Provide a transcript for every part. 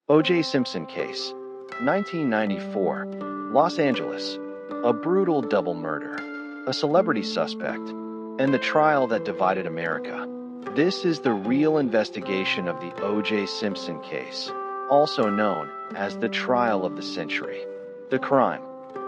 O.J. Simpson Case, 1994, Los Angeles. A brutal double murder, a celebrity suspect, and the trial that divided America. This is the real investigation of the O.J. Simpson case, also known as the trial of the century. The crime.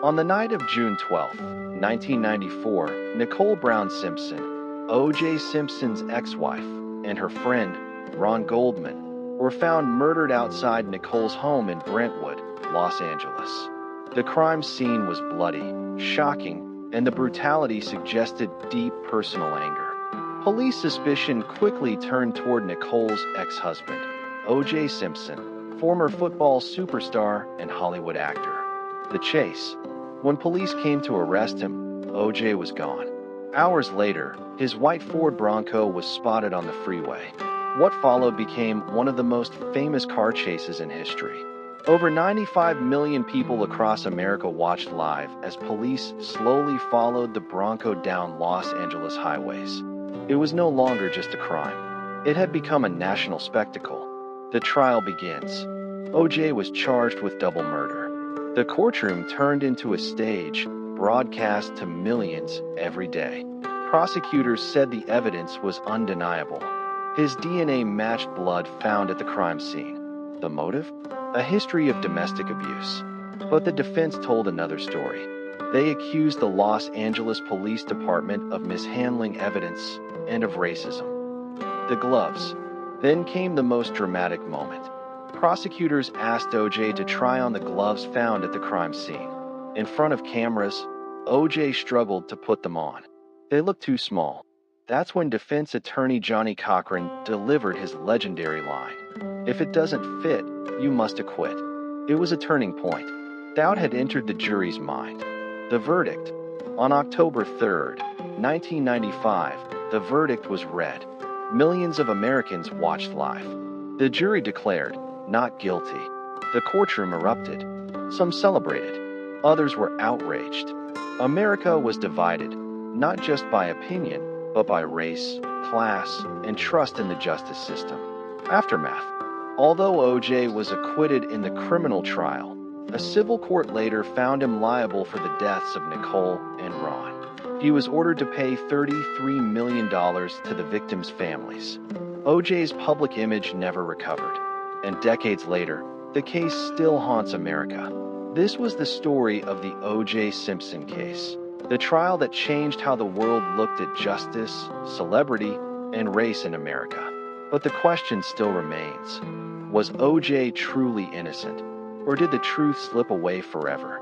On the night of June 12, 1994, Nicole Brown Simpson, O.J. Simpson's ex-wife, and her friend, Ron Goldman, were found murdered outside Nicole's home in Brentwood, Los Angeles. The crime scene was bloody, shocking, and the brutality suggested deep personal anger. Police suspicion quickly turned toward Nicole's ex-husband, O.J. Simpson, former football superstar and Hollywood actor. The chase. When police came to arrest him, O.J. was gone. Hours later, his white Ford Bronco was spotted on the freeway. What followed became one of the most famous car chases in history. Over 95 million people across America watched live as police slowly followed the Bronco down Los Angeles highways. It was no longer just a crime. It had become a national spectacle. The trial begins. O.J. was charged with double murder. The courtroom turned into a stage, broadcast to millions every day. Prosecutors said the evidence was undeniable. His DNA matched blood found at the crime scene. The motive? A history of domestic abuse. But the defense told another story. They accused the Los Angeles Police Department of mishandling evidence and of racism. The gloves. Then came the most dramatic moment. Prosecutors asked O.J. to try on the gloves found at the crime scene. In front of cameras, O.J. struggled to put them on. They looked too small. That's when defense attorney Johnny Cochran delivered his legendary line. "If it doesn't fit, you must acquit." It was a turning point. Doubt had entered the jury's mind. The verdict. On October 3, 1995, the verdict was read. Millions of Americans watched live. The jury declared, "Not guilty." The courtroom erupted. Some celebrated. Others were outraged. America was divided, not just by opinion, but by race, class, and trust in the justice system. Aftermath. Although O.J. was acquitted in the criminal trial, a civil court later found him liable for the deaths of Nicole and Ron. He was ordered to pay $33 million to the victims' families. O.J.'s public image never recovered, and decades later, the case still haunts America. This was the story of the O.J. Simpson case, the trial that changed how the world looked at justice, celebrity, and race in America. But the question still remains. Was O.J. truly innocent, or did the truth slip away forever?